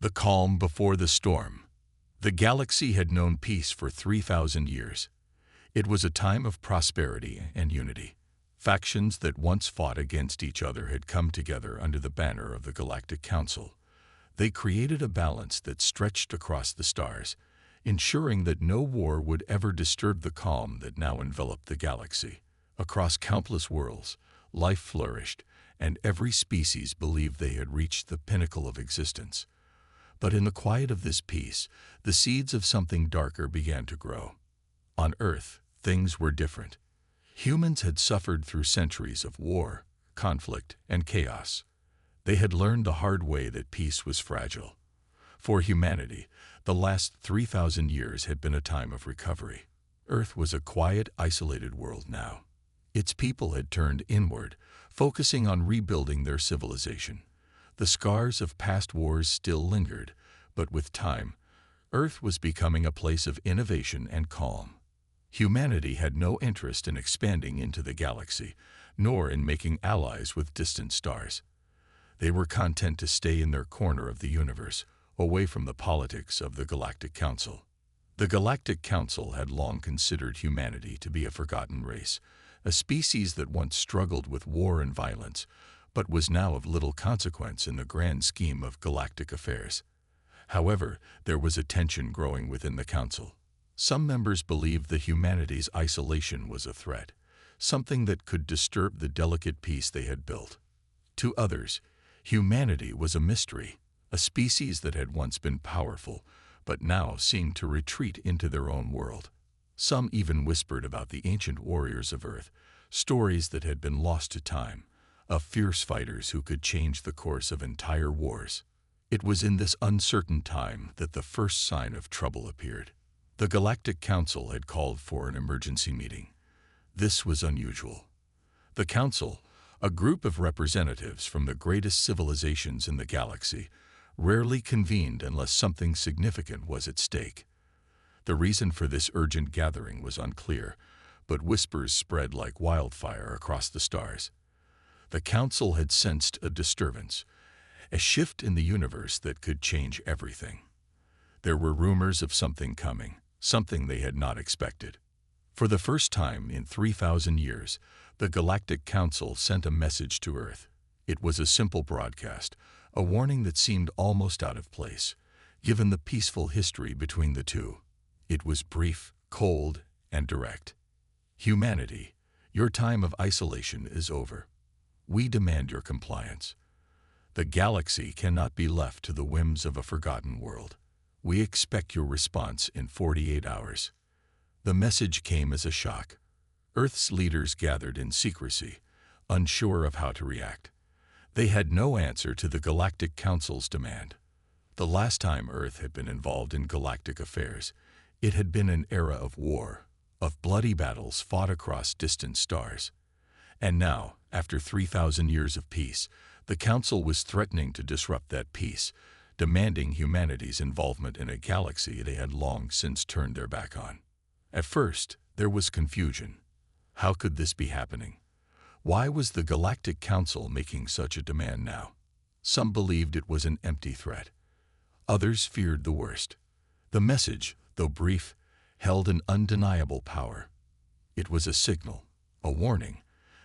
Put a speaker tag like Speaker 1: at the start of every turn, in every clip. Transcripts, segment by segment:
Speaker 1: The calm before the storm. The galaxy had known peace for 3,000 years. It was a time of prosperity and unity. Factions that once fought against each other had come together under the banner of the Galactic Council. They created a balance that stretched across the stars, ensuring that no war would ever disturb the calm that now enveloped the galaxy. Across countless worlds, life flourished, and every species believed they had reached the pinnacle of existence. But in the quiet of this peace, the seeds of something darker began to grow. On Earth, things were different. Humans had suffered through centuries of war, conflict, and chaos. They had learned the hard way that peace was fragile. For humanity, the last 3,000 years had been a time of recovery. Earth was a quiet, isolated world now. Its people had turned inward, focusing on rebuilding their civilization. The scars of past wars still lingered, but with time, Earth was becoming a place of innovation and calm. Humanity had no interest in expanding into the galaxy, nor in making allies with distant stars. They were content to stay in their corner of the universe, away from the politics of the Galactic Council. The Galactic Council had long considered humanity to be a forgotten race, a species that once struggled with war and violence, but was now of little consequence in the grand scheme of galactic affairs. However, there was a tension growing within the Council. Some members believed that humanity's isolation was a threat, something that could disturb the delicate peace they had built. To others, humanity was a mystery, a species that had once been powerful, but now seemed to retreat into their own world. Some even whispered about the ancient warriors of Earth, stories that had been lost to time, of fierce fighters who could change the course of entire wars. It was in this uncertain time that the first sign of trouble appeared. The Galactic Council had called for an emergency meeting. This was unusual. The Council, a group of representatives from the greatest civilizations in the galaxy, rarely convened unless something significant was at stake. The reason for this urgent gathering was unclear, but whispers spread like wildfire across the stars. The Council had sensed a disturbance, a shift in the universe that could change everything. There were rumors of something coming, something they had not expected. For the first time in 3,000 years, the Galactic Council sent a message to Earth. It was a simple broadcast, a warning that seemed almost out of place, given the peaceful history between the two. It was brief, cold, and direct. Humanity, your time of isolation is over. We demand your compliance. The galaxy cannot be left to the whims of a forgotten world. We expect your response in 48 hours. The message came as a shock. Earth's leaders gathered in secrecy, unsure of how to react. They had no answer to the Galactic Council's demand. The last time Earth had been involved in galactic affairs, it had been an era of war, of bloody battles fought across distant stars. And now, after 3,000 years of peace, the Council was threatening to disrupt that peace, demanding humanity's involvement in a galaxy they had long since turned their back on. At first, there was confusion. How could this be happening? Why was the Galactic Council making such a demand now? Some believed it was an empty threat. Others feared the worst. The message, though brief, held an undeniable power. It was a signal, a warning,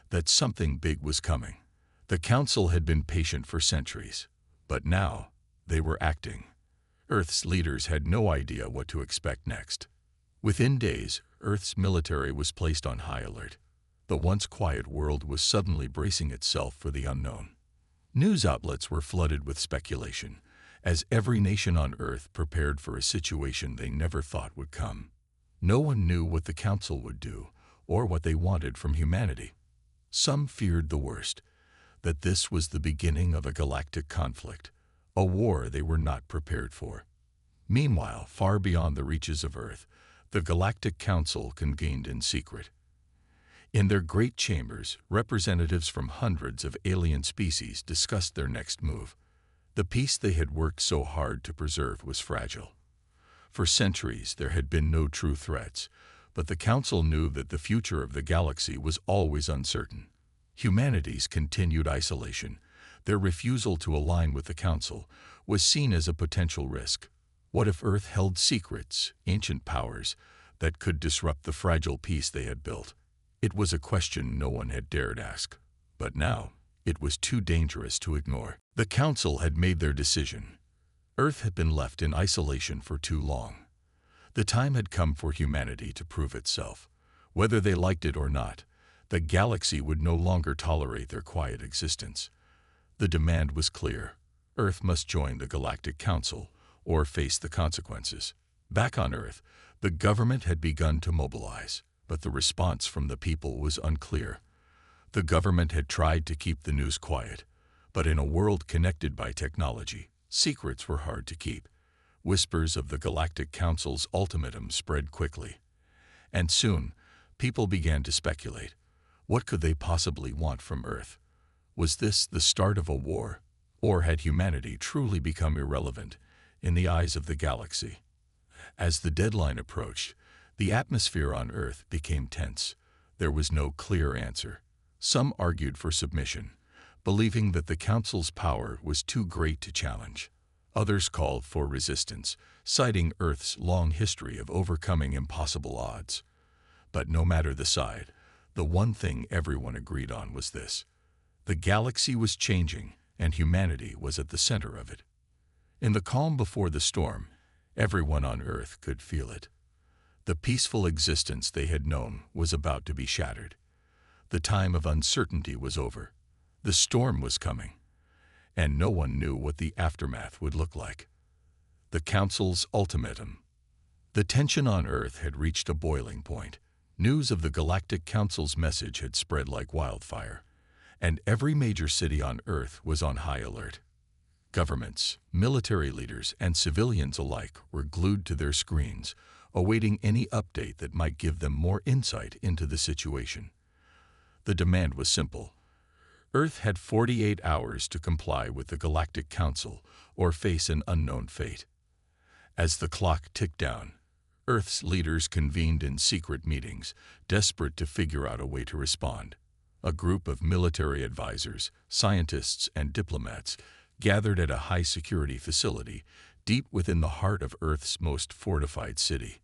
Speaker 1: that something big was coming. The Council had been patient for centuries, but now they were acting. Earth's leaders had no idea what to expect next. Within days, Earth's military was placed on high alert. The once quiet world was suddenly bracing itself for the unknown. News outlets were flooded with speculation, as every nation on Earth prepared for a situation they never thought would come. No one knew what the Council would do, or what they wanted from humanity. Some feared the worst, that this was the beginning of a galactic conflict, a war they were not prepared for. Meanwhile, far beyond the reaches of Earth, the Galactic Council convened in secret. In their great chambers, representatives from hundreds of alien species discussed their next move. The peace they had worked so hard to preserve was fragile. For centuries, there had been no true threats, but the Council knew that the future of the galaxy was always uncertain. Humanity's continued isolation, their refusal to align with the Council, was seen as a potential risk. What if Earth held secrets, ancient powers, that could disrupt the fragile peace they had built? It was a question no one had dared ask. But now, it was too dangerous to ignore. The Council had made their decision. Earth had been left in isolation for too long. The time had come for humanity to prove itself. Whether they liked it or not, the galaxy would no longer tolerate their quiet existence. The demand was clear. Earth must join the Galactic Council or face the consequences. Back on Earth, the government had begun to mobilize, but the response from the people was unclear. The government had tried to keep the news quiet, but in a world connected by technology, secrets were hard to keep. Whispers of the Galactic Council's ultimatum spread quickly. And soon, people began to speculate. What could they possibly want from Earth? Was this the start of a war? Or had humanity truly become irrelevant in the eyes of the galaxy? As the deadline approached, the atmosphere on Earth became tense. There was no clear answer. Some argued for submission, believing that the Council's power was too great to challenge. Others called for resistance, citing Earth's long history of overcoming impossible odds. But no matter the side, the one thing everyone agreed on was this: the galaxy was changing, and humanity was at the center of it. In the calm before the storm, everyone on Earth could feel it. The peaceful existence they had known was about to be shattered. The time of uncertainty was over. The storm was coming, and no one knew what the aftermath would look like. The Council's ultimatum. The tension on Earth had reached a boiling point. News of the Galactic Council's message had spread like wildfire, and every major city on Earth was on high alert. Governments, military leaders, and civilians alike were glued to their screens, awaiting any update that might give them more insight into the situation. The demand was simple. Earth had 48 hours to comply with the Galactic Council or face an unknown fate. As the clock ticked down, Earth's leaders convened in secret meetings, desperate to figure out a way to respond. A group of military advisors, scientists, and diplomats gathered at a high-security facility deep within the heart of Earth's most fortified city.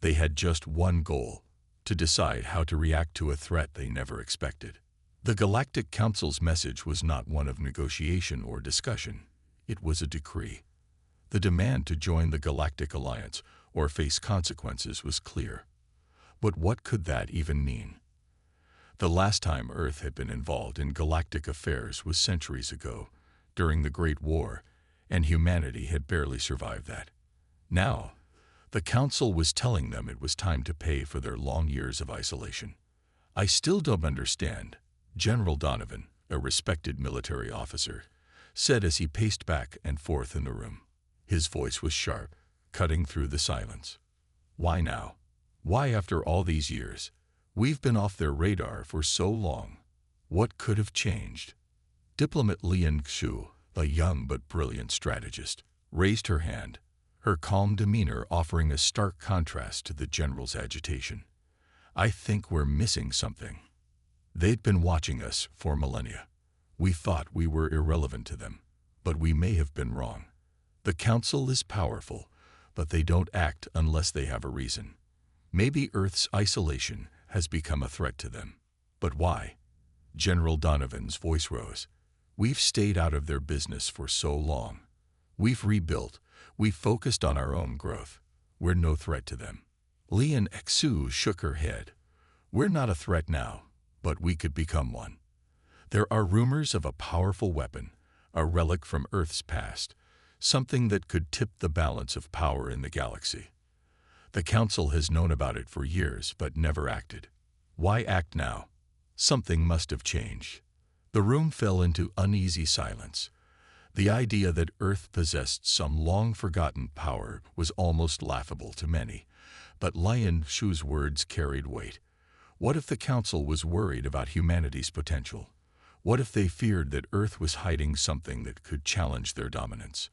Speaker 1: They had just one goal: to decide how to react to a threat they never expected. The Galactic Council's message was not one of negotiation or discussion. It was a decree. The demand to join the Galactic Alliance or face consequences was clear. But what could that even mean? The last time Earth had been involved in galactic affairs was centuries ago, during the Great War, and humanity had barely survived that. Now, the Council was telling them it was time to pay for their long years of isolation. "I still don't understand," General Donovan, a respected military officer, said as he paced back and forth in the room. His voice was sharp, cutting through the silence. "Why now? Why after all these years? We've been off their radar for so long. What could have changed?" Diplomat Lian Xu, a young but brilliant strategist, raised her hand, her calm demeanor offering a stark contrast to the general's agitation. "I think we're missing something. They'd been watching us for millennia. We thought we were irrelevant to them, but we may have been wrong. The Council is powerful, but they don't act unless they have a reason. Maybe Earth's isolation has become a threat to them. But why?" General Donovan's voice rose. "We've stayed out of their business for so long. We've rebuilt. We've focused on our own growth. We're no threat to them." Lian Xu shook her head. "We're not a threat now, but we could become one. There are rumors of a powerful weapon, a relic from Earth's past, something that could tip the balance of power in the galaxy. The Council has known about it for years but never acted. Why act now? Something must have changed." The room fell into uneasy silence. The idea that Earth possessed some long-forgotten power was almost laughable to many, but Lian Xu's words carried weight. What if the Council was worried about humanity's potential? What if they feared that Earth was hiding something that could challenge their dominance?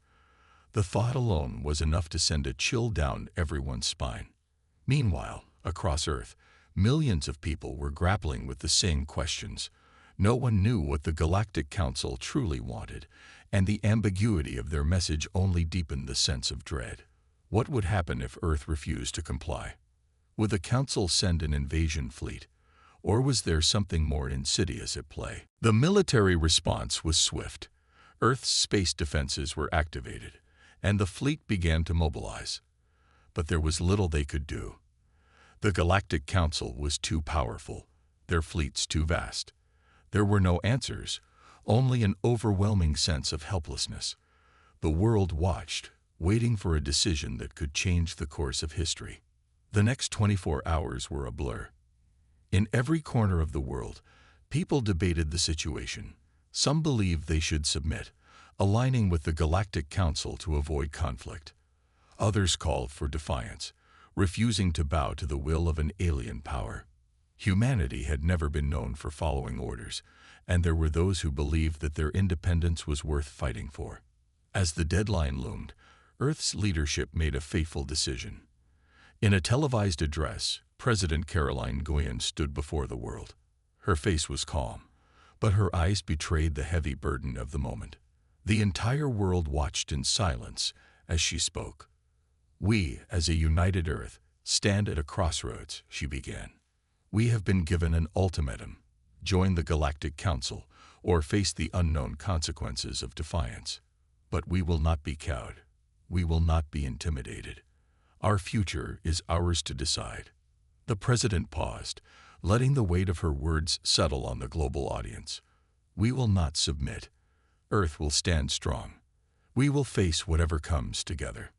Speaker 1: The thought alone was enough to send a chill down everyone's spine. Meanwhile, across Earth, millions of people were grappling with the same questions. No one knew what the Galactic Council truly wanted, and the ambiguity of their message only deepened the sense of dread. What would happen if Earth refused to comply? Would the Council send an invasion fleet, or was there something more insidious at play? The military response was swift. Earth's space defenses were activated, and the fleet began to mobilize. But there was little they could do. The Galactic Council was too powerful, their fleets too vast. There were no answers, only an overwhelming sense of helplessness. The world watched, waiting for a decision that could change the course of history. The next 24 hours were a blur. In every corner of the world, people debated the situation. Some believed they should submit, aligning with the Galactic Council to avoid conflict. Others called for defiance, refusing to bow to the will of an alien power. Humanity had never been known for following orders, and there were those who believed that their independence was worth fighting for. As the deadline loomed, Earth's leadership made a fateful decision. In a televised address, President Caroline Guyon stood before the world. Her face was calm, but her eyes betrayed the heavy burden of the moment. The entire world watched in silence as she spoke. "We, as a united Earth, stand at a crossroads," she began. "We have been given an ultimatum: join the Galactic Council or face the unknown consequences of defiance. But we will not be cowed. We will not be intimidated. Our future is ours to decide." The president paused, letting the weight of her words settle on the global audience. "We will not submit. Earth will stand strong. We will face whatever comes together."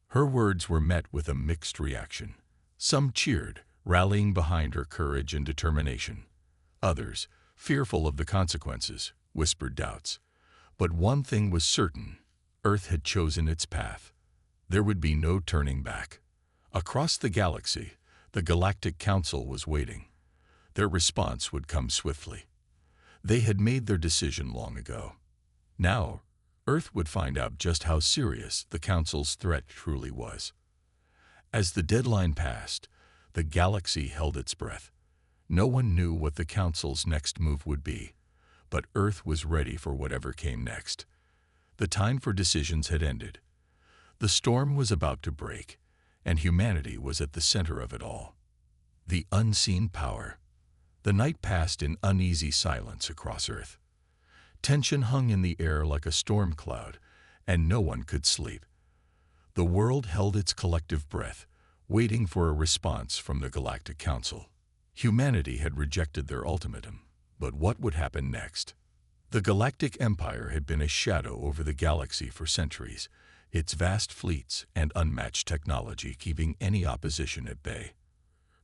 Speaker 1: Her words were met with a mixed reaction. Some cheered, rallying behind her courage and determination. Others, fearful of the consequences, whispered doubts. But one thing was certain: Earth had chosen its path. There would be no turning back. Across the galaxy, the Galactic Council was waiting. Their response would come swiftly. They had made their decision long ago. Now, Earth would find out just how serious the Council's threat truly was. As the deadline passed, the galaxy held its breath. No one knew what the Council's next move would be, but Earth was ready for whatever came next. The time for decisions had ended. The storm was about to break, and humanity was at the center of it all. The unseen power. The night passed in uneasy silence across Earth. Tension hung in the air like a storm cloud, and no one could sleep. The world held its collective breath, waiting for a response from the Galactic Council. Humanity had rejected their ultimatum, but what would happen next? The Galactic Empire had been a shadow over the galaxy for centuries, its vast fleets and unmatched technology keeping any opposition at bay.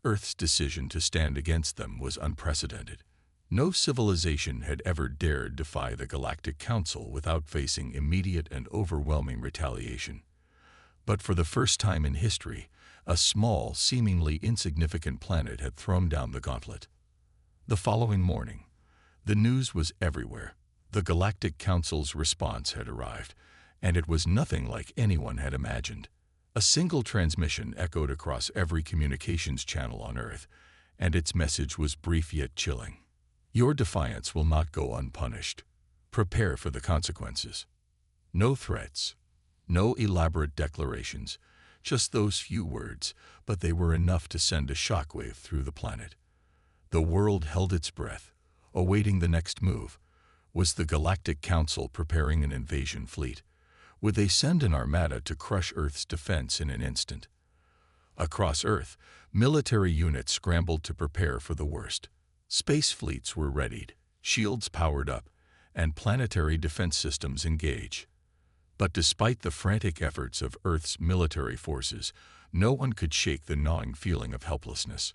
Speaker 1: Earth's decision to stand against them was unprecedented. No civilization had ever dared defy the Galactic Council without facing immediate and overwhelming retaliation. But for the first time in history, a small, seemingly insignificant planet had thrown down the gauntlet. The following morning, the news was everywhere. The Galactic Council's response had arrived, and it was nothing like anyone had imagined. A single transmission echoed across every communications channel on Earth, and its message was brief yet chilling. "Your defiance will not go unpunished. Prepare for the consequences." No threats, no elaborate declarations, just those few words, but they were enough to send a shockwave through the planet. The world held its breath, awaiting the next move. Was the Galactic Council preparing an invasion fleet? Would they send an armada to crush Earth's defense in an instant? Across Earth, military units scrambled to prepare for the worst. Space fleets were readied, shields powered up, and planetary defense systems engaged. But despite the frantic efforts of Earth's military forces, no one could shake the gnawing feeling of helplessness.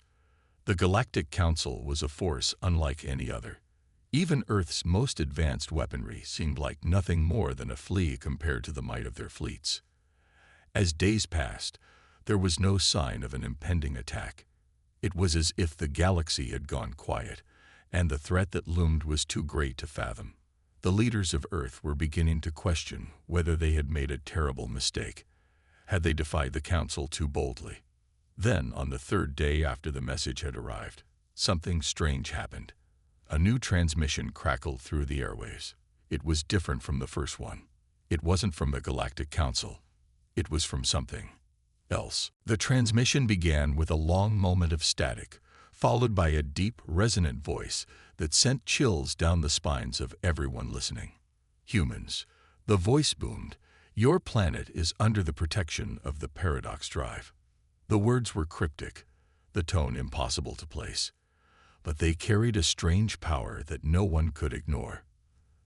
Speaker 1: The Galactic Council was a force unlike any other. Even Earth's most advanced weaponry seemed like nothing more than a flea compared to the might of their fleets. As days passed, there was no sign of an impending attack. It was as if the galaxy had gone quiet, and the threat that loomed was too great to fathom. The leaders of Earth were beginning to question whether they had made a terrible mistake. Had they defied the Council too boldly? Then, on the third day after the message had arrived, something strange happened. A new transmission crackled through the airwaves. It was different from the first one. It wasn't from the Galactic Council. It was from something else. The transmission began with a long moment of static, followed by a deep, resonant voice that sent chills down the spines of everyone listening. Humans, the voice boomed, your planet is under the protection of the paradox drive. The words were cryptic, the tone impossible to place, but they carried a strange power that no one could ignore.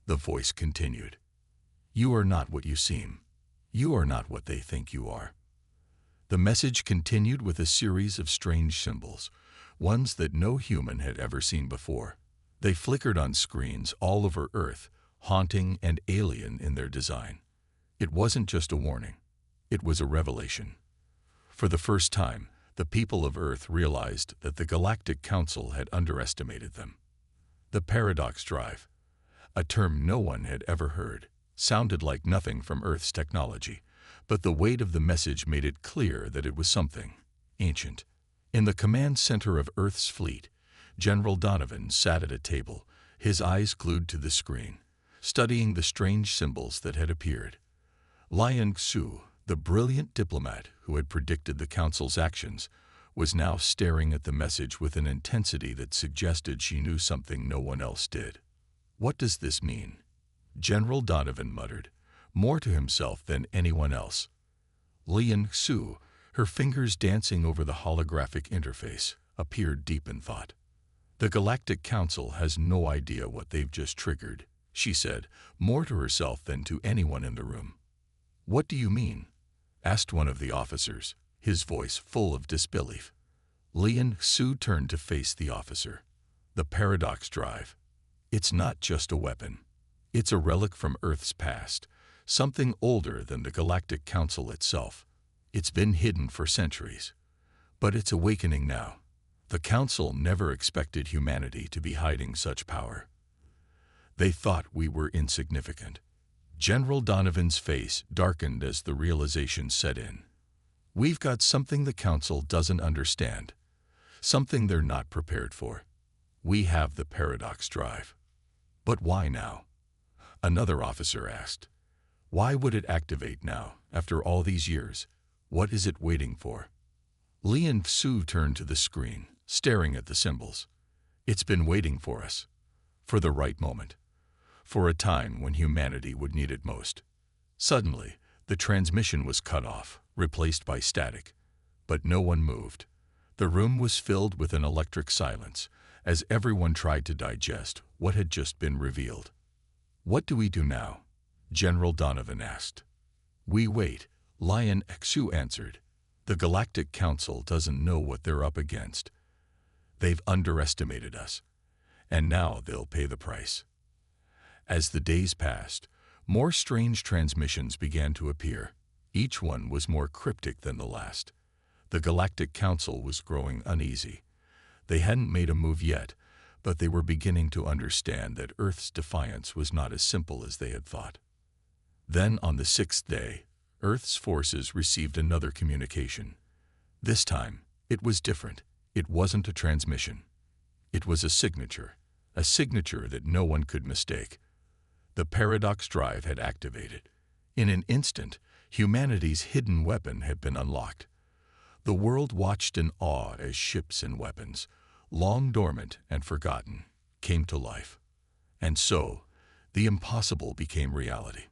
Speaker 1: The voice continued. You are not what you seem. You are not what they think you are. The message continued with a series of strange symbols, ones that no human had ever seen before. They flickered on screens all over Earth, haunting and alien in their design. It wasn't just a warning. It was a revelation. For the first time, the people of Earth realized that the Galactic Council had underestimated them. The paradox drive, a term no one had ever heard, sounded like nothing from Earth's technology, but the weight of the message made it clear that it was something ancient. In the command center of Earth's fleet, General Donovan sat at a table, his eyes glued to the screen, studying the strange symbols that had appeared. Lian Xu, the brilliant diplomat who had predicted the Council's actions, was now staring at the message with an intensity that suggested she knew something no one else did. What does this mean? General Donovan muttered, more to himself than anyone else. Lian Xu, her fingers dancing over the holographic interface, appeared deep in thought. The Galactic Council has no idea what they've just triggered, she said, more to herself than to anyone in the room. What do you mean? Asked one of the officers, his voice full of disbelief. Lian Xu turned to face the officer. The paradox drive. It's not just a weapon. It's a relic from Earth's past, something older than the Galactic Council itself. It's been hidden for centuries. But it's awakening now. The Council never expected humanity to be hiding such power. They thought we were insignificant. General Donovan's face darkened as the realization set in. We've got something the Council doesn't understand, something they're not prepared for. We have the paradox drive. But why now? Another officer asked. Why would it activate now, after all these years? What is it waiting for? Lian Xu turned to the screen, staring at the symbols. It's been waiting for us. For the right moment. For a time when humanity would need it most. Suddenly, the transmission was cut off, replaced by static. But no one moved. The room was filled with an electric silence, as everyone tried to digest what had just been revealed. What do we do now? General Donovan asked. We wait, Lian Xu answered. The Galactic Council doesn't know what they're up against. They've underestimated us, and now they'll pay the price. As the days passed, more strange transmissions began to appear. Each one was more cryptic than the last. The Galactic Council was growing uneasy. They hadn't made a move yet, but they were beginning to understand that Earth's defiance was not as simple as they had thought. Then, on the sixth day, Earth's forces received another communication. This time, it was different. It wasn't a transmission. It was a signature that no one could mistake. The paradox drive had activated. In an instant, humanity's hidden weapon had been unlocked. The world watched in awe as ships and weapons, long dormant and forgotten, came to life. And so, the impossible became reality.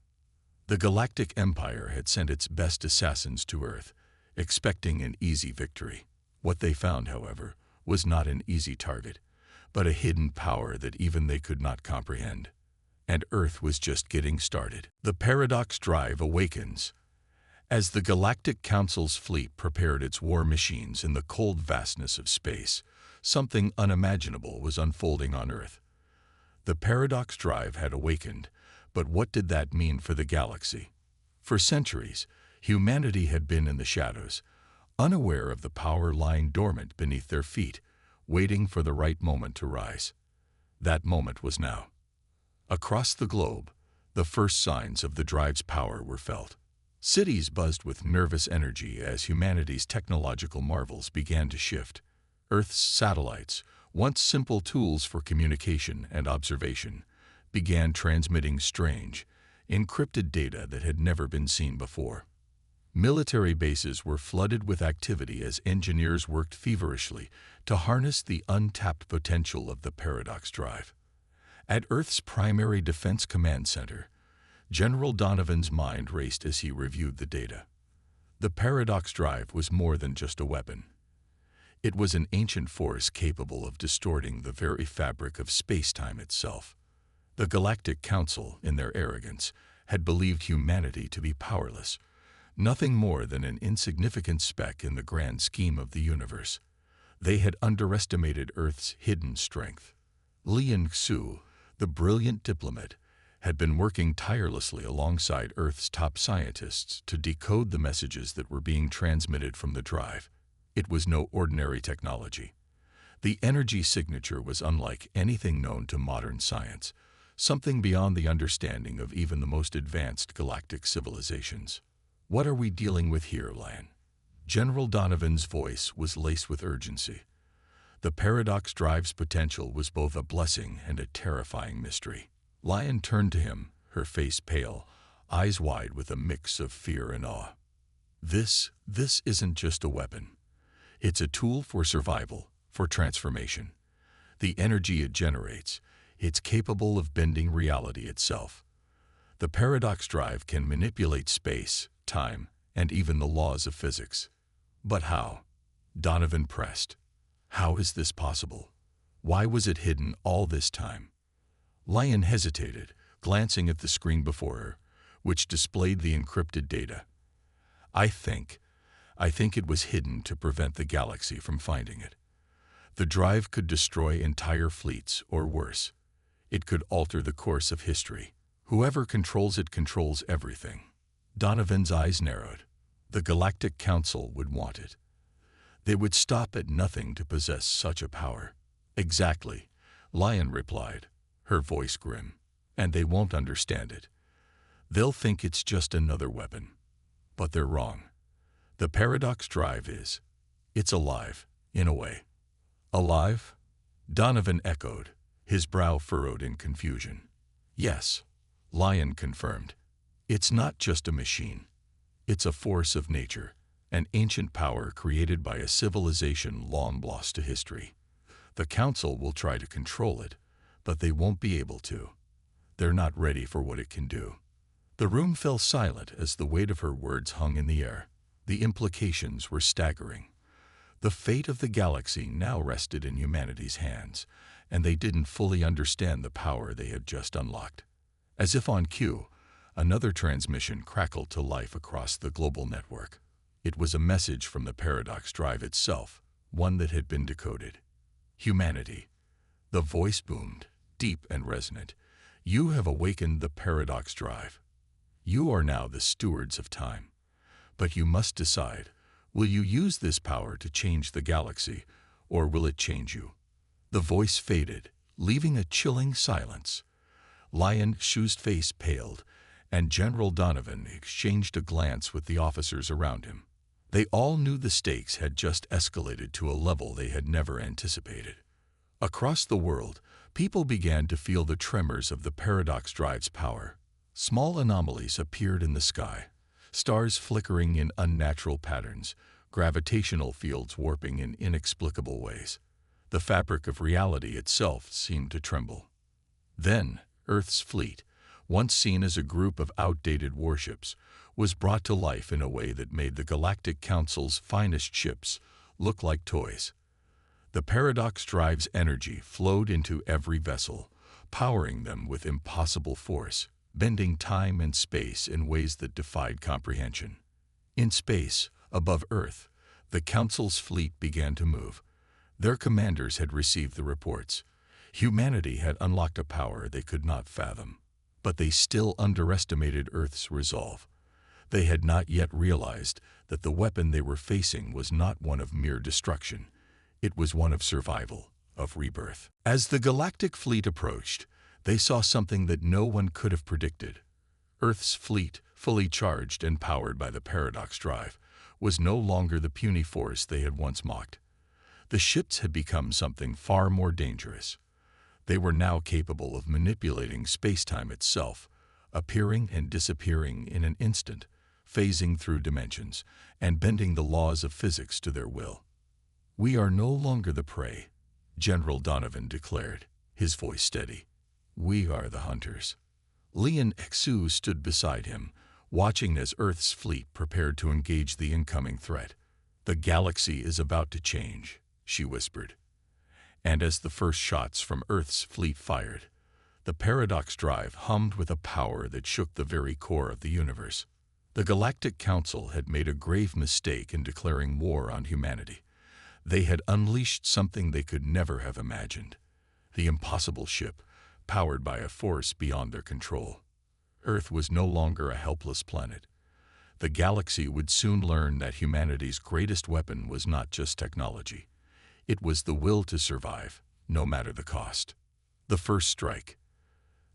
Speaker 1: The Galactic Empire had sent its best assassins to Earth, expecting an easy victory. What they found, however, was not an easy target, but a hidden power that even they could not comprehend. And Earth was just getting started. The paradox drive awakens. As the Galactic Council's fleet prepared its war machines in the cold vastness of space, something unimaginable was unfolding on Earth. The paradox drive had awakened, but what did that mean for the galaxy? For centuries, humanity had been in the shadows, unaware of the power lying dormant beneath their feet, waiting for the right moment to rise. That moment was now. Across the globe, the first signs of the drive's power were felt. Cities buzzed with nervous energy as humanity's technological marvels began to shift. Earth's satellites, once simple tools for communication and observation, began transmitting strange, encrypted data that had never been seen before. Military bases were flooded with activity as engineers worked feverishly to harness the untapped potential of the paradox drive. At Earth's primary defense command center, General Donovan's mind raced as he reviewed the data. The paradox drive was more than just a weapon. It was an ancient force capable of distorting the very fabric of space-time itself. The Galactic Council, in their arrogance, had believed humanity to be powerless, nothing more than an insignificant speck in the grand scheme of the universe. They had underestimated Earth's hidden strength. Lian Xu, the brilliant diplomat, had been working tirelessly alongside Earth's top scientists to decode the messages that were being transmitted from the drive. It was no ordinary technology. The energy signature was unlike anything known to modern science, something beyond the understanding of even the most advanced galactic civilizations. "What are we dealing with here, Lian?" General Donovan's voice was laced with urgency. The paradox drive's potential was both a blessing and a terrifying mystery. Lian turned to him, her face pale, eyes wide with a mix of fear and awe. This isn't just a weapon. It's a tool for survival, for transformation. The energy it generates, it's capable of bending reality itself. The paradox drive can manipulate space, time, and even the laws of physics. But how? Donovan pressed. How is this possible? Why was it hidden all this time? Lian hesitated, glancing at the screen before her, which displayed the encrypted data. I think it was hidden to prevent the galaxy from finding it. The drive could destroy entire fleets, or worse. It could alter the course of history. Whoever controls it controls everything. Donovan's eyes narrowed. The Galactic Council would want it. They would stop at nothing to possess such a power. Exactly, Lian replied, her voice grim. And they won't understand it. They'll think it's just another weapon. But they're wrong. The paradox drive it's alive, in a way. Alive? Donovan echoed, his brow furrowed in confusion. Yes, Lian confirmed. It's not just a machine. It's a force of nature, an ancient power created by a civilization long lost to history. The Council will try to control it, but they won't be able to. They're not ready for what it can do. The room fell silent as the weight of her words hung in the air. The implications were staggering. The fate of the galaxy now rested in humanity's hands, and they didn't fully understand the power they had just unlocked. As if on cue, another transmission crackled to life across the global network. It was a message from the paradox drive itself, one that had been decoded. Humanity. The voice boomed, deep and resonant. You have awakened the paradox drive. You are now the stewards of time. But you must decide, will you use this power to change the galaxy, or will it change you? The voice faded, leaving a chilling silence. Lian Xu's face paled, and General Donovan exchanged a glance with the officers around him. They all knew the stakes had just escalated to a level they had never anticipated. Across the world, people began to feel the tremors of the paradox drive's power. Small anomalies appeared in the sky, stars flickering in unnatural patterns, gravitational fields warping in inexplicable ways. The fabric of reality itself seemed to tremble. Then, Earth's fleet, once seen as a group of outdated warships, was brought to life in a way that made the Galactic Council's finest ships look like toys. The paradox drive's energy flowed into every vessel, powering them with impossible force, bending time and space in ways that defied comprehension. In space, above Earth, the Council's fleet began to move. Their commanders had received the reports. Humanity had unlocked a power they could not fathom. But they still underestimated Earth's resolve. They had not yet realized that the weapon they were facing was not one of mere destruction. It was one of survival, of rebirth. As the galactic fleet approached, they saw something that no one could have predicted. Earth's fleet, fully charged and powered by the paradox drive, was no longer the puny force they had once mocked. The ships had become something far more dangerous. They were now capable of manipulating space-time itself, appearing and disappearing in an instant, phasing through dimensions, and bending the laws of physics to their will. "We are no longer the prey," General Donovan declared, his voice steady. "We are the hunters." Lian Xu stood beside him, watching as Earth's fleet prepared to engage the incoming threat. "The galaxy is about to change," she whispered. And as the first shots from Earth's fleet fired, the paradox drive hummed with a power that shook the very core of the universe. The Galactic Council had made a grave mistake in declaring war on humanity. They had unleashed something they could never have imagined: the impossible ship, powered by a force beyond their control. Earth was no longer a helpless planet. The galaxy would soon learn that humanity's greatest weapon was not just technology. It was the will to survive, no matter the cost. The first strike.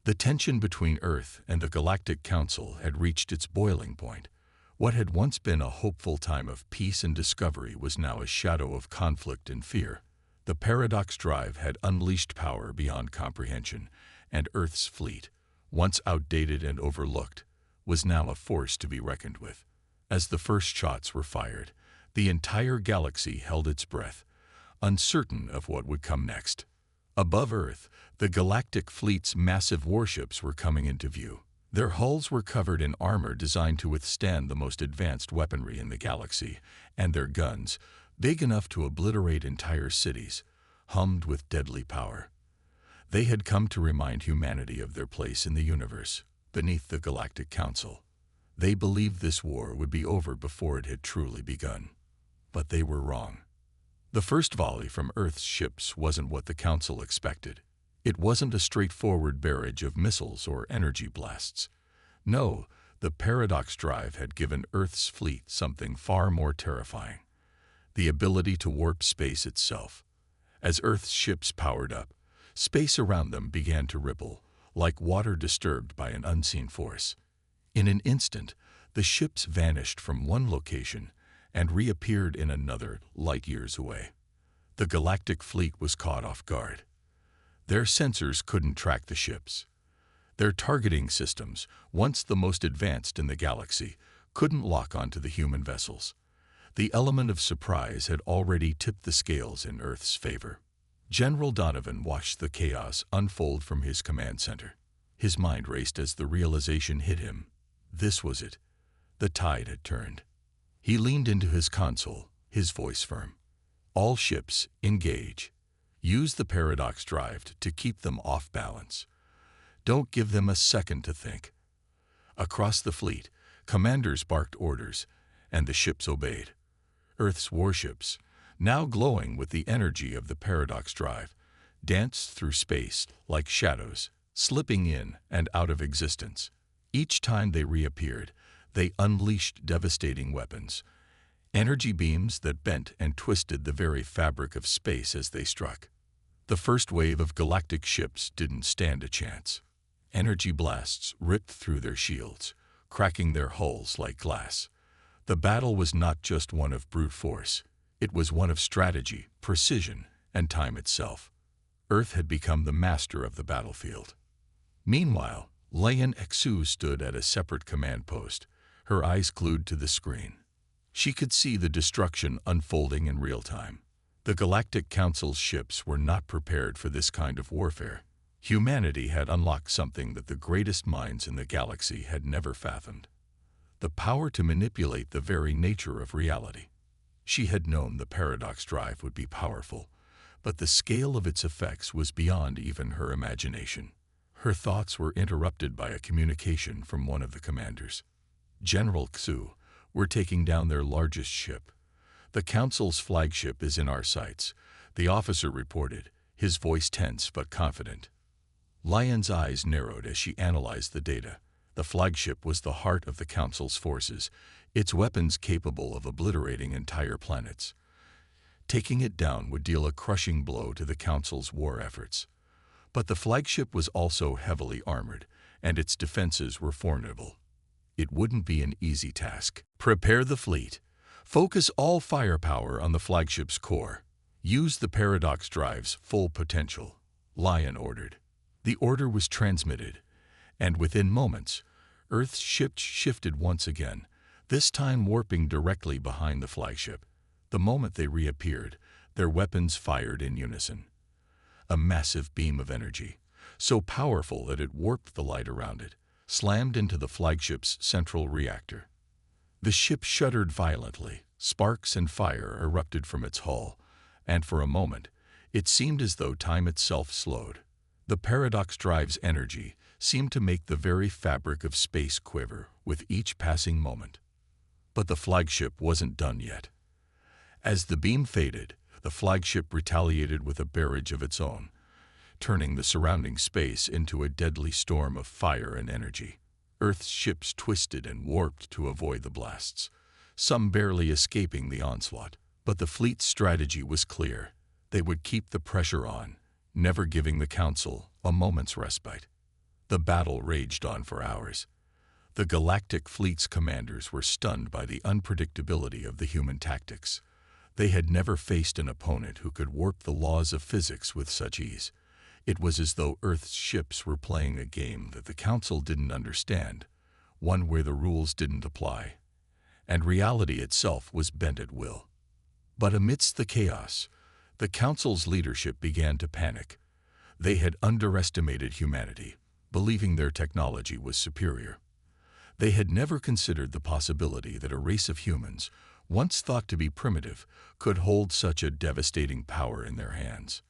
Speaker 1: The tension between Earth and the Galactic Council had reached its boiling point. What had once been a hopeful time of peace and discovery was now a shadow of conflict and fear. The paradox drive had unleashed power beyond comprehension, and Earth's fleet, once outdated and overlooked, was now a force to be reckoned with. As the first shots were fired, the entire galaxy held its breath, uncertain of what would come next. Above Earth, the Galactic Fleet's massive warships were coming into view. Their hulls were covered in armor designed to withstand the most advanced weaponry in the galaxy, and their guns, big enough to obliterate entire cities, hummed with deadly power. They had come to remind humanity of their place in the universe, beneath the Galactic Council. They believed this war would be over before it had truly begun. But they were wrong. The first volley from Earth's ships wasn't what the Council expected. It wasn't a straightforward barrage of missiles or energy blasts. No, the paradox drive had given Earth's fleet something far more terrifying: the ability to warp space itself. As Earth's ships powered up, space around them began to ripple, like water disturbed by an unseen force. In an instant, the ships vanished from one location and reappeared in another, light years away. The Galactic Fleet was caught off guard. Their sensors couldn't track the ships. Their targeting systems, once the most advanced in the galaxy, couldn't lock onto the human vessels. The element of surprise had already tipped the scales in Earth's favor. General Donovan watched the chaos unfold from his command center. His mind raced as the realization hit him. This was it. The tide had turned. He leaned into his console, his voice firm. "All ships, engage. Use the paradox drive to keep them off balance. Don't give them a second to think." Across the fleet, commanders barked orders, and the ships obeyed. Earth's warships, now glowing with the energy of the paradox drive, danced through space like shadows, slipping in and out of existence. Each time they reappeared, they unleashed devastating weapons, energy beams that bent and twisted the very fabric of space as they struck. The first wave of galactic ships didn't stand a chance. Energy blasts ripped through their shields, cracking their hulls like glass. The battle was not just one of brute force. It was one of strategy, precision, and time itself. Earth had become the master of the battlefield. Meanwhile, Lian Xu stood at a separate command post, her eyes glued to the screen. She could see the destruction unfolding in real time. The Galactic Council's ships were not prepared for this kind of warfare. Humanity had unlocked something that the greatest minds in the galaxy had never fathomed: the power to manipulate the very nature of reality. She had known the paradox drive would be powerful, but the scale of its effects was beyond even her imagination. Her thoughts were interrupted by a communication from one of the commanders. "General Xu, we're taking down their largest ship. The Council's flagship is in our sights," the officer reported, his voice tense but confident. Lian's eyes narrowed as she analyzed the data. The flagship was the heart of the Council's forces, its weapons capable of obliterating entire planets. Taking it down would deal a crushing blow to the Council's war efforts. But the flagship was also heavily armored, and its defenses were formidable. It wouldn't be an easy task. "Prepare the fleet. Focus all firepower on the flagship's core. Use the paradox drive's full potential, Lion ordered. The order was transmitted, and within moments, Earth's ships shifted once again, this time warping directly behind the flagship. The moment they reappeared, their weapons fired in unison. A massive beam of energy, so powerful that it warped the light around it, slammed into the flagship's central reactor. The ship shuddered violently, sparks and fire erupted from its hull, and for a moment, it seemed as though time itself slowed. The paradox drive's energy seemed to make the very fabric of space quiver with each passing moment. But the flagship wasn't done yet. As the beam faded, the flagship retaliated with a barrage of its own, turning the surrounding space into a deadly storm of fire and energy. Earth's ships twisted and warped to avoid the blasts, some barely escaping the onslaught. But the fleet's strategy was clear. They would keep the pressure on, never giving the Council a moment's respite. The battle raged on for hours. The Galactic fleet's commanders were stunned by the unpredictability of the human tactics. They had never faced an opponent who could warp the laws of physics with such ease. It was as though Earth's ships were playing a game that the Council didn't understand, one where the rules didn't apply, and reality itself was bent at will. But amidst the chaos, the Council's leadership began to panic. They had underestimated humanity, believing their technology was superior. They had never considered the possibility that a race of humans, once thought to be primitive, could hold such a devastating power in their hands.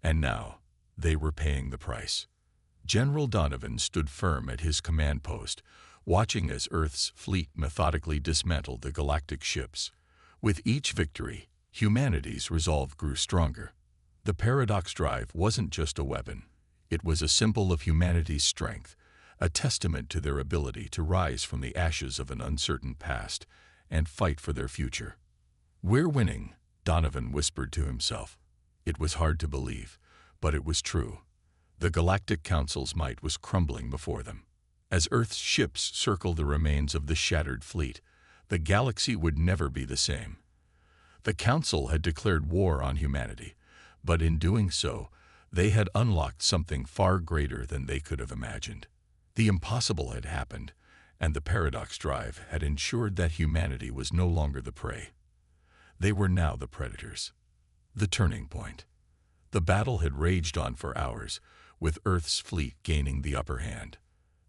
Speaker 1: And now, they were paying the price. General Donovan stood firm at his command post, watching as Earth's fleet methodically dismantled the galactic ships. With each victory, humanity's resolve grew stronger. The paradox drive wasn't just a weapon. It was a symbol of humanity's strength, a testament to their ability to rise from the ashes of an uncertain past and fight for their future. "We're winning," Donovan whispered to himself. It was hard to believe, but it was true. The Galactic Council's might was crumbling before them. As Earth's ships circled the remains of the shattered fleet, the galaxy would never be the same. The Council had declared war on humanity, but in doing so, they had unlocked something far greater than they could have imagined. The impossible had happened, and the paradox drive had ensured that humanity was no longer the prey. They were now the predators. The turning point. The battle had raged on for hours, with Earth's fleet gaining the upper hand.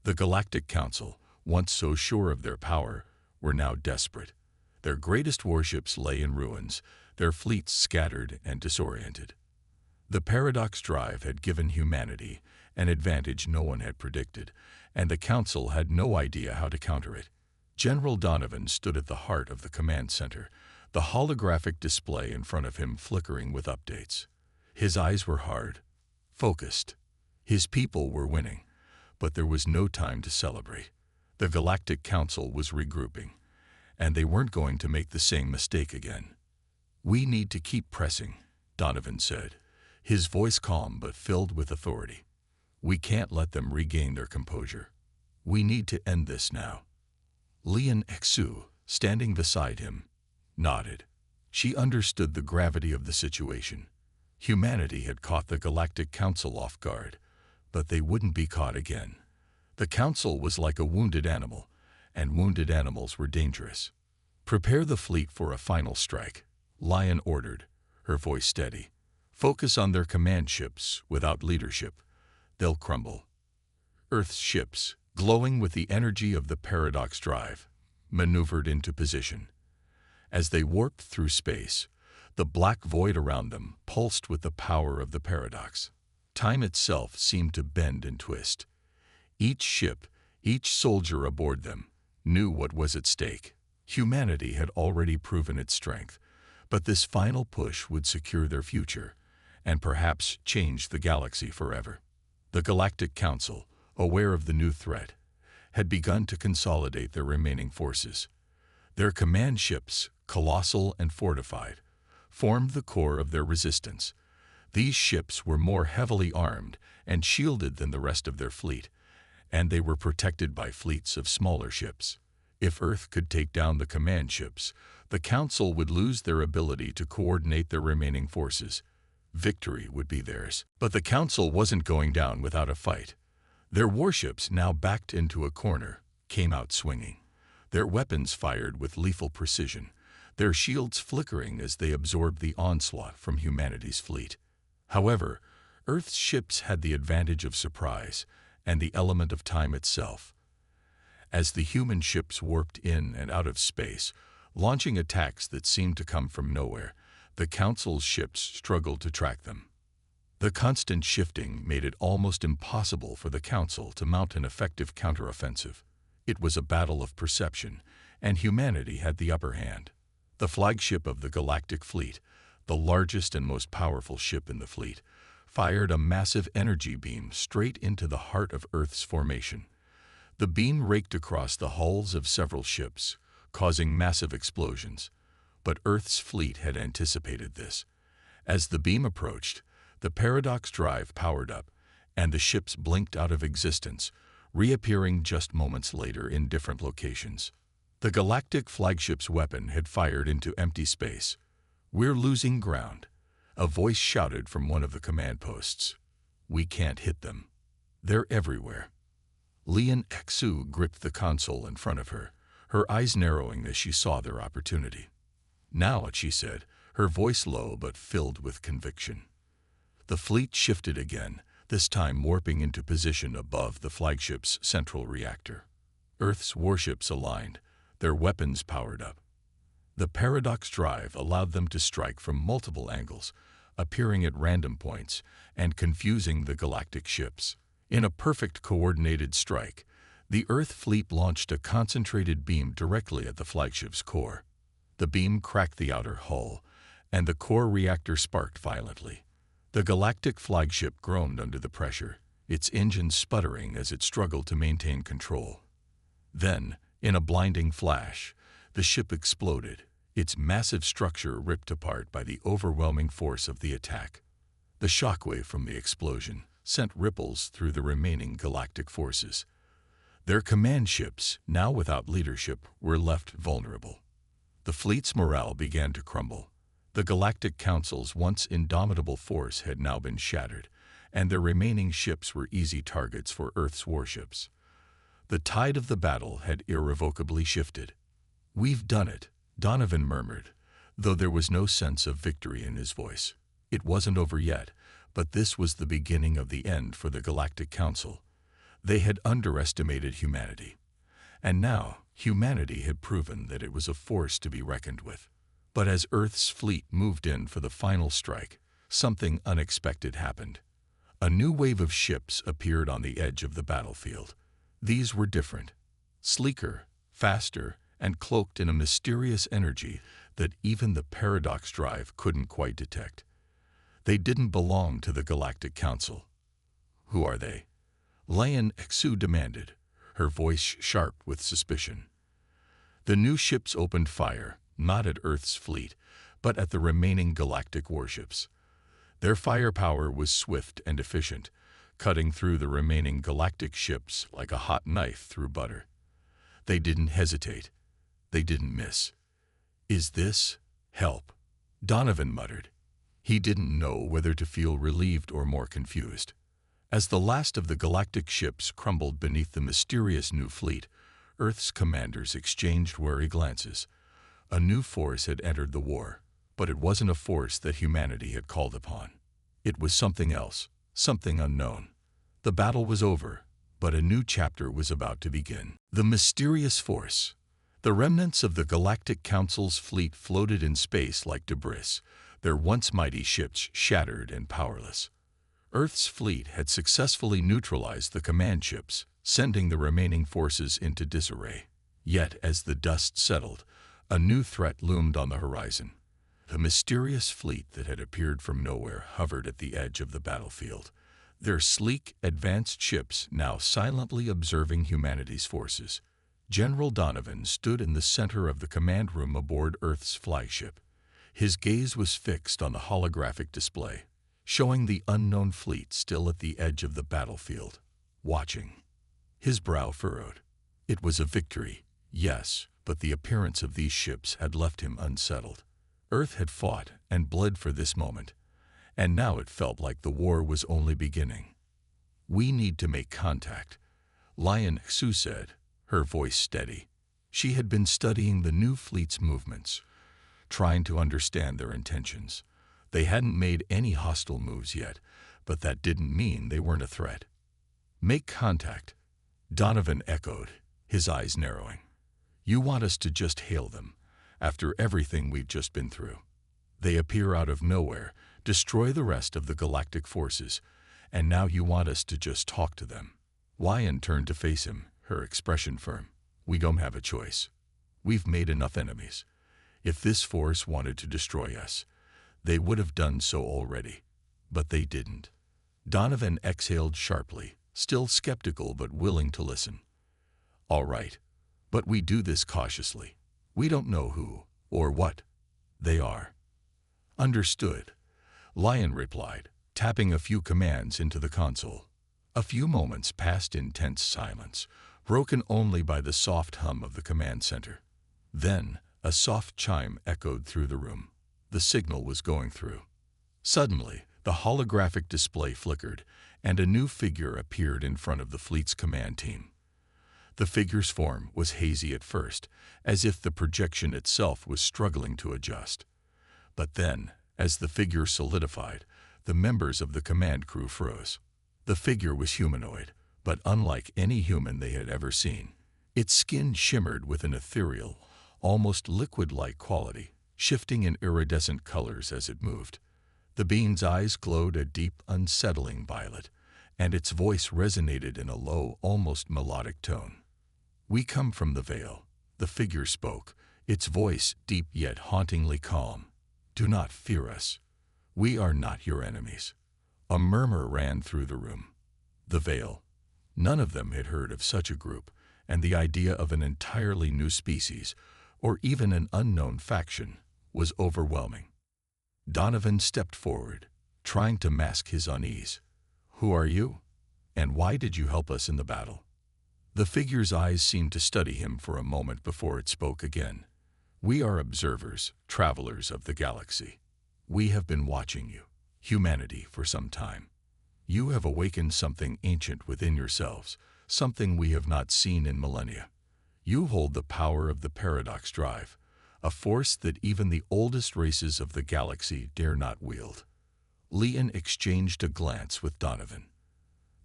Speaker 1: The Galactic Council, once so sure of their power, were now desperate. Their greatest warships lay in ruins, their fleets scattered and disoriented. The paradox drive had given humanity an advantage no one had predicted, and the Council had no idea how to counter it. General Donovan stood at the heart of the command center, the holographic display in front of him flickering with updates. His eyes were hard, focused. His people were winning, but there was no time to celebrate. The Galactic Council was regrouping, and they weren't going to make the same mistake again. "We need to keep pressing," Donovan said, his voice calm but filled with authority. "We can't let them regain their composure. We need to end this now." Lian Xu, standing beside him, nodded. She understood the gravity of the situation. Humanity had caught the Galactic Council off guard, but they wouldn't be caught again. The Council was like a wounded animal, and wounded animals were dangerous. "Prepare the fleet for a final strike," Lian ordered, her voice steady. "Focus on their command ships. Without leadership, they'll crumble." Earth's ships, glowing with the energy of the paradox drive, maneuvered into position. As they warped through space, the black void around them pulsed with the power of the paradox. Time itself seemed to bend and twist. Each ship, each soldier aboard them, knew what was at stake. Humanity had already proven its strength, but this final push would secure their future, and perhaps change the galaxy forever. The Galactic Council, aware of the new threat, had begun to consolidate their remaining forces. Their command ships, colossal and fortified, formed the core of their resistance. These ships were more heavily armed and shielded than the rest of their fleet, and they were protected by fleets of smaller ships. If Earth could take down the command ships, the Council would lose their ability to coordinate their remaining forces. Victory would be theirs. But the Council wasn't going down without a fight. Their warships, now backed into a corner, came out swinging. Their weapons fired with lethal precision, their shields flickering as they absorbed the onslaught from humanity's fleet. However, Earth's ships had the advantage of surprise and the element of time itself. As the human ships warped in and out of space, launching attacks that seemed to come from nowhere, the Council's ships struggled to track them. The constant shifting made it almost impossible for the Council to mount an effective counteroffensive. It was a battle of perception, and humanity had the upper hand. The flagship of the Galactic Fleet, the largest and most powerful ship in the fleet, fired a massive energy beam straight into the heart of Earth's formation. The beam raked across the hulls of several ships, causing massive explosions. But Earth's fleet had anticipated this. As the beam approached, the paradox drive powered up, and the ships blinked out of existence, reappearing just moments later in different locations. The Galactic flagship's weapon had fired into empty space. "We're losing ground," a voice shouted from one of the command posts. "We can't hit them. They're everywhere." Lian Xu gripped the console in front of her, her eyes narrowing as she saw their opportunity. "Now," she said, her voice low but filled with conviction. The fleet shifted again, this time warping into position above the flagship's central reactor. Earth's warships aligned, their weapons powered up. The paradox drive allowed them to strike from multiple angles, appearing at random points and confusing the galactic ships. In a perfect coordinated strike, the Earth fleet launched a concentrated beam directly at the flagship's core. The beam cracked the outer hull, and the core reactor sparked violently. The Galactic flagship groaned under the pressure, its engines sputtering as it struggled to maintain control. Then, in a blinding flash, the ship exploded, its massive structure ripped apart by the overwhelming force of the attack. The shockwave from the explosion sent ripples through the remaining galactic forces. Their command ships, now without leadership, were left vulnerable. The fleet's morale began to crumble. The Galactic Council's once indomitable force had now been shattered, and their remaining ships were easy targets for Earth's warships. The tide of the battle had irrevocably shifted. "We've done it," Donovan murmured, though there was no sense of victory in his voice. It wasn't over yet, but this was the beginning of the end for the Galactic Council. They had underestimated humanity, and now humanity had proven that it was a force to be reckoned with. But as Earth's fleet moved in for the final strike, something unexpected happened. A new wave of ships appeared on the edge of the battlefield. These were different, sleeker, faster, and cloaked in a mysterious energy that even the paradox drive couldn't quite detect. They didn't belong to the Galactic Council. "Who are they?" Lian Xu demanded, her voice sharp with suspicion. The new ships opened fire, not at Earth's fleet, but at the remaining galactic warships. Their firepower was swift and efficient, cutting through the remaining galactic ships like a hot knife through butter. They didn't hesitate. They didn't miss. "Is this help?" Donovan muttered. He didn't know whether to feel relieved or more confused. As the last of the galactic ships crumbled beneath the mysterious new fleet, Earth's commanders exchanged wary glances. A new force had entered the war, but it wasn't a force that humanity had called upon. It was something else, something unknown. The battle was over, but a new chapter was about to begin. The mysterious force. The remnants of the Galactic Council's fleet floated in space like debris, their once mighty ships shattered and powerless. Earth's fleet had successfully neutralized the command ships, sending the remaining forces into disarray. Yet, as the dust settled, a new threat loomed on the horizon. The mysterious fleet that had appeared from nowhere hovered at the edge of the battlefield, their sleek, advanced ships now silently observing humanity's forces. General Donovan stood in the center of the command room aboard Earth's flagship. His gaze was fixed on the holographic display, showing the unknown fleet still at the edge of the battlefield, watching. His brow furrowed. It was a victory. Yes, but the appearance of these ships had left him unsettled. Earth had fought and bled for this moment, and now it felt like the war was only beginning. "We need to make contact," Lion Xu said, her voice steady. She had been studying the new fleet's movements, trying to understand their intentions. They hadn't made any hostile moves yet, but that didn't mean they weren't a threat. "Make contact," Donovan echoed, his eyes narrowing. "You want us to just hail them, after everything we've just been through. They appear out of nowhere, destroy the rest of the galactic forces, and now you want us to just talk to them." Lion turned to face him, her expression firm. "We don't have a choice. We've made enough enemies. If this force wanted to destroy us, they would have done so already. But they didn't." Donovan exhaled sharply, still skeptical but willing to listen. "All right, but we do this cautiously. We don't know who or what they are." "Understood," Lion replied, tapping a few commands into the console. A few moments passed in tense silence, broken only by the soft hum of the command center. Then, a soft chime echoed through the room. The signal was going through. Suddenly, the holographic display flickered, and a new figure appeared in front of the fleet's command team. The figure's form was hazy at first, as if the projection itself was struggling to adjust. But then, as the figure solidified, the members of the command crew froze. The figure was humanoid, but unlike any human they had ever seen. Its skin shimmered with an ethereal, almost liquid-like quality, shifting in iridescent colors as it moved. The being's eyes glowed a deep, unsettling violet, and its voice resonated in a low, almost melodic tone. "We come from the Veil," the figure spoke, its voice deep yet hauntingly calm. "Do not fear us. We are not your enemies." A murmur ran through the room. The Veil. None of them had heard of such a group, and the idea of an entirely new species, or even an unknown faction, was overwhelming. Donovan stepped forward, trying to mask his unease. "Who are you? And why did you help us in the battle?" The figure's eyes seemed to study him for a moment before it spoke again. "We are observers, travelers of the galaxy. We have been watching you, humanity, for some time. You have awakened something ancient within yourselves, something we have not seen in millennia. You hold the power of the paradox drive, a force that even the oldest races of the galaxy dare not wield." Lian exchanged a glance with Donovan.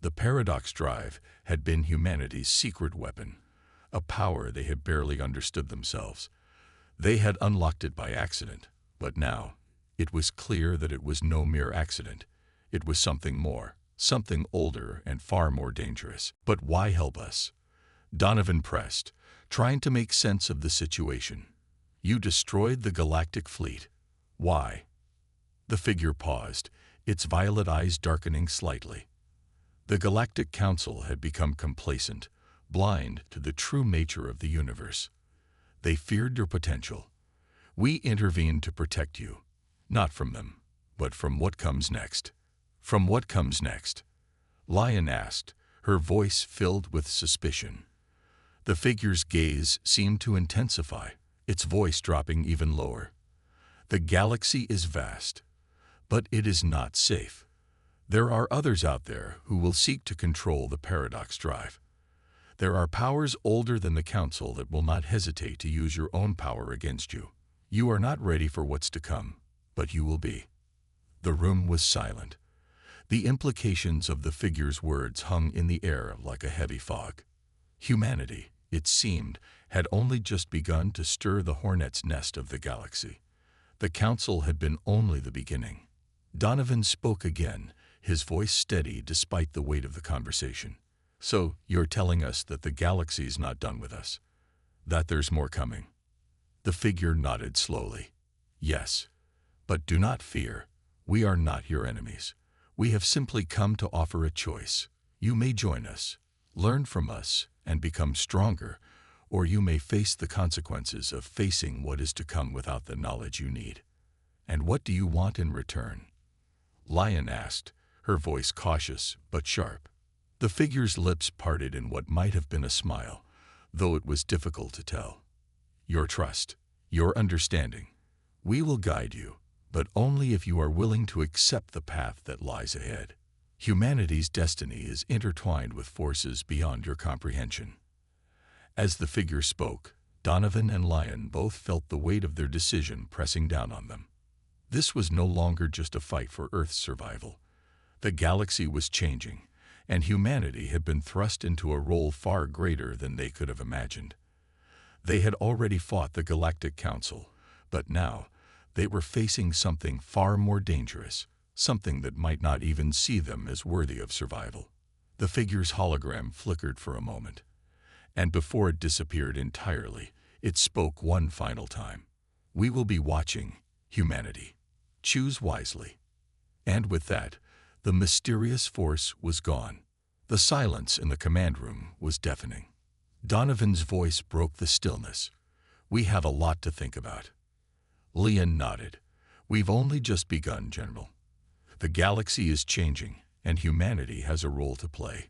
Speaker 1: The paradox drive had been humanity's secret weapon, a power they had barely understood themselves. They had unlocked it by accident, but now it was clear that it was no mere accident. It was something more, something older and far more dangerous. "But why help us?" Donovan pressed, trying to make sense of the situation. "You destroyed the galactic fleet. Why?" The figure paused, its violet eyes darkening slightly. The Galactic Council had become complacent, blind to the true nature of the universe. They feared your potential. We intervened to protect you, not from them, but from what comes next. "From what comes next?" Lion asked, her voice filled with suspicion. The figure's gaze seemed to intensify, its voice dropping even lower. "The galaxy is vast, but it is not safe. There are others out there who will seek to control the paradox drive. There are powers older than the Council that will not hesitate to use your own power against you. You are not ready for what's to come, but you will be." The room was silent. The implications of the figure's words hung in the air like a heavy fog. Humanity, it seemed, had only just begun to stir the hornet's nest of the galaxy. The Council had been only the beginning. Donovan spoke again, his voice steady despite the weight of the conversation. "So, you're telling us that the galaxy's not done with us? That there's more coming?" The figure nodded slowly. "Yes. But do not fear. We are not your enemies. We have simply come to offer a choice. You may join us, learn from us, and become stronger, or you may face the consequences of facing what is to come without the knowledge you need. And what do you want in return?" Lion asked, her voice cautious but sharp. The figure's lips parted in what might have been a smile, though it was difficult to tell. Your trust, your understanding. We will guide you, but only if you are willing to accept the path that lies ahead. Humanity's destiny is intertwined with forces beyond your comprehension. As the figure spoke, Donovan and Lion both felt the weight of their decision pressing down on them. This was no longer just a fight for Earth's survival. The galaxy was changing, and humanity had been thrust into a role far greater than they could have imagined. They had already fought the Galactic Council, but now they were facing something far more dangerous, something that might not even see them as worthy of survival. The figure's hologram flickered for a moment, and before it disappeared entirely, it spoke one final time. We will be watching, humanity. Choose wisely. And with that, the mysterious force was gone. The silence in the command room was deafening. Donovan's voice broke the stillness. We have a lot to think about. Lian nodded. We've only just begun, General. The galaxy is changing, and humanity has a role to play.